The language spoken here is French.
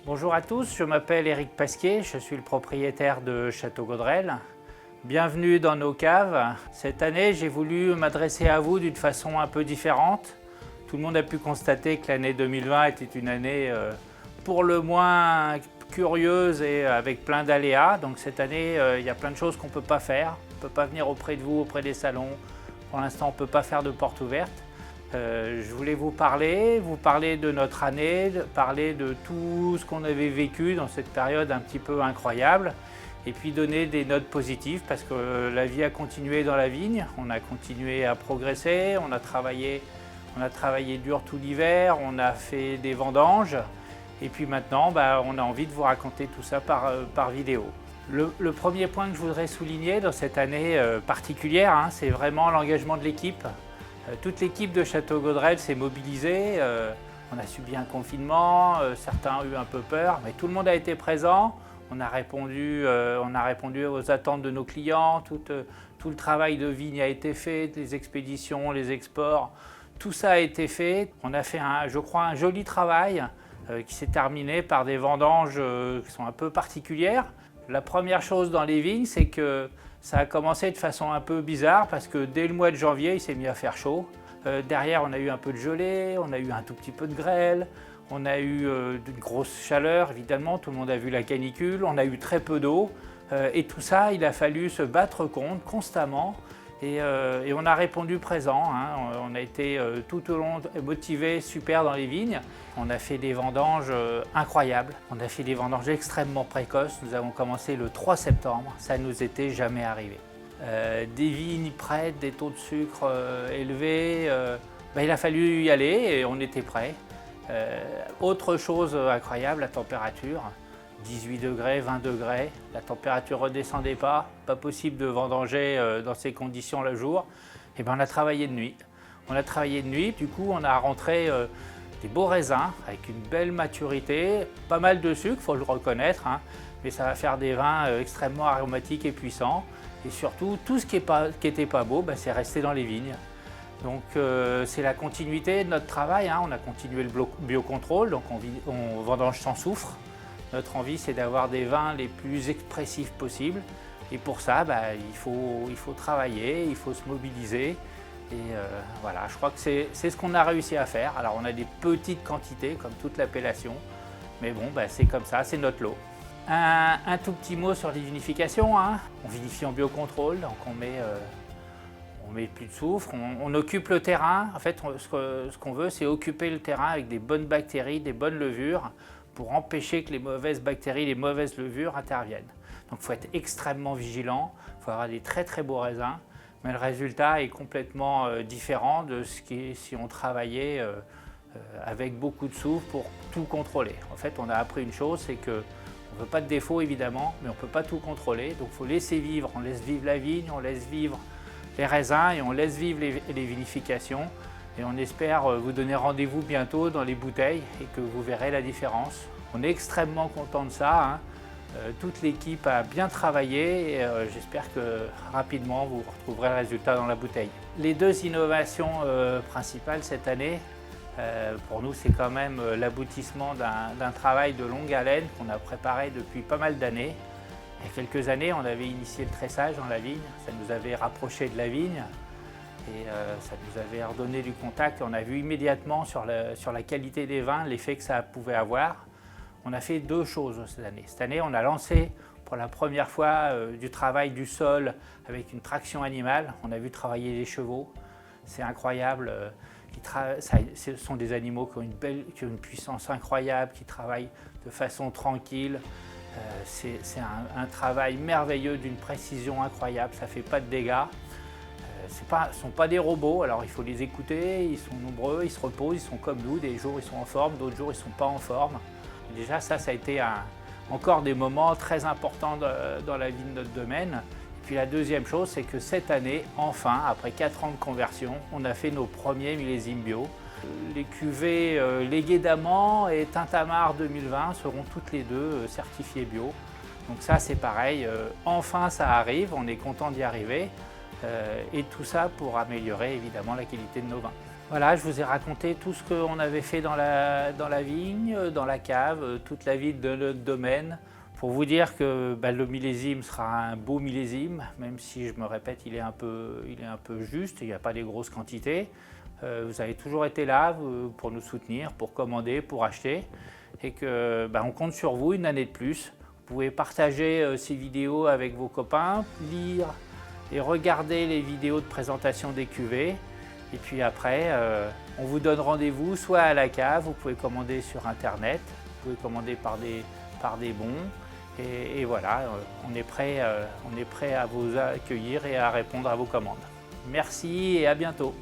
Bonjour à tous, je m'appelle Éric Pasquier, je suis le propriétaire de Château Gaudrel. Bienvenue dans nos caves. Cette année, j'ai voulu m'adresser à vous d'une façon un peu différente. Tout le monde a pu constater que l'année 2020 était une année pour le moins curieuse et avec plein d'aléas. Donc cette année, il y a plein de choses qu'on ne peut pas faire. On ne peut pas venir auprès de vous, auprès des salons. Pour l'instant, on ne peut pas faire de porte ouverte. Je voulais vous parler de notre année, parler de tout ce qu'on avait vécu dans cette période un petit peu incroyable et puis donner des notes positives parce que la vie a continué dans la vigne, on a continué à progresser, on a travaillé dur tout l'hiver, on a fait des vendanges et puis maintenant on a envie de vous raconter tout ça par vidéo. Le premier point que je voudrais souligner dans cette année particulière, c'est vraiment l'engagement de l'équipe. Toute l'équipe de Château Gaudrel s'est mobilisée, on a subi un confinement, certains ont eu un peu peur, mais tout le monde a été présent, on a répondu aux attentes de nos clients, tout le travail de vigne a été fait, les expéditions, les exports, tout ça a été fait. On a fait, je crois, un joli travail qui s'est terminé par des vendanges qui sont un peu particulières. La première chose dans les vignes, c'est que ça a commencé de façon un peu bizarre parce que dès le mois de janvier, il s'est mis à faire chaud. Derrière, on a eu un peu de gelée, on a eu un tout petit peu de grêle, on a eu une grosse chaleur, évidemment, tout le monde a vu la canicule, on a eu très peu d'eau. Et tout ça, il a fallu se battre contre constamment. Et on a répondu présent, on a été tout au long motivés, super dans les vignes. On a fait des vendanges incroyables, on a fait des vendanges extrêmement précoces. Nous avons commencé le 3 septembre, ça ne nous était jamais arrivé. Des vignes prêtes, des taux de sucre élevés, il a fallu y aller et on était prêts. Autre chose incroyable, la température. 18 degrés, 20 degrés, la température ne redescendait pas possible de vendanger dans ces conditions le jour. Et on a travaillé de nuit. Du coup on a rentré des beaux raisins avec une belle maturité, pas mal de sucre, il faut le reconnaître, mais ça va faire des vins extrêmement aromatiques et puissants. Et surtout, tout ce qui n'était pas beau, c'est resté dans les vignes. Donc c'est la continuité de notre travail, on a continué le biocontrôle, donc on vendange sans soufre. Notre envie, c'est d'avoir des vins les plus expressifs possibles. Et pour ça, il faut travailler, il faut se mobiliser. Et voilà, je crois que c'est ce qu'on a réussi à faire. Alors, on a des petites quantités, comme toute l'appellation. Mais bon, c'est comme ça, c'est notre lot. Un tout petit mot sur les vinifications. On vinifie en biocontrôle, donc on met plus de soufre, on occupe le terrain. En fait, ce qu'on veut, c'est occuper le terrain avec des bonnes bactéries, des bonnes levures, pour empêcher que les mauvaises bactéries, les mauvaises levures interviennent. Donc il faut être extrêmement vigilant, il faut avoir des très très beaux raisins, mais le résultat est complètement différent de ce qui est si on travaillait avec beaucoup de soufre pour tout contrôler. En fait, on a appris une chose, c'est qu'on ne veut pas de défaut évidemment, mais on ne peut pas tout contrôler, donc il faut laisser vivre, on laisse vivre la vigne, on laisse vivre les raisins et on laisse vivre les vinifications. Et on espère vous donner rendez-vous bientôt dans les bouteilles et que vous verrez la différence. On est extrêmement content de ça. Toute l'équipe a bien travaillé et j'espère que rapidement vous retrouverez le résultat dans la bouteille. Les deux innovations principales cette année, pour nous, c'est quand même l'aboutissement d'un travail de longue haleine qu'on a préparé depuis pas mal d'années. Il y a quelques années, on avait initié le tressage dans la vigne, ça nous avait rapproché de la vigne. Et ça nous avait redonné du contact. On a vu immédiatement sur la qualité des vins l'effet que ça pouvait avoir. On a fait deux choses cette année. Cette année, on a lancé pour la première fois du travail du sol avec une traction animale. On a vu travailler les chevaux. C'est incroyable. Ce sont des animaux qui ont une puissance incroyable, qui travaillent de façon tranquille. C'est un travail merveilleux d'une précision incroyable. Ça ne fait pas de dégâts. Ce ne sont pas des robots, alors il faut les écouter, ils sont nombreux, ils se reposent, ils sont comme nous, des jours ils sont en forme, d'autres jours ils ne sont pas en forme. Déjà ça a été encore des moments très importants dans la vie de notre domaine. Et puis la deuxième chose, c'est que cette année, enfin, après 4 ans de conversion, on a fait nos premiers millésimes bio. Les cuvées Légué d'Amand et Tintamarre 2020 seront toutes les deux certifiées bio. Donc ça c'est pareil, enfin ça arrive, on est content d'y arriver. Et tout ça pour améliorer évidemment la qualité de nos vins. Voilà, je vous ai raconté tout ce qu'on avait fait dans la vigne, dans la cave, toute la vie de notre domaine, pour vous dire que le millésime sera un beau millésime, même si je me répète, il est un peu juste, il n'y a pas des grosses quantités. Vous avez toujours été là pour nous soutenir, pour commander, pour acheter, et que on compte sur vous une année de plus. Vous pouvez partager ces vidéos avec vos copains, lire et regarder les vidéos de présentation des cuvées. Et puis après, on vous donne rendez-vous soit à la cave, vous pouvez commander sur internet, vous pouvez commander par des bons. Et voilà, on est prêt à vous accueillir et à répondre à vos commandes. Merci et à bientôt.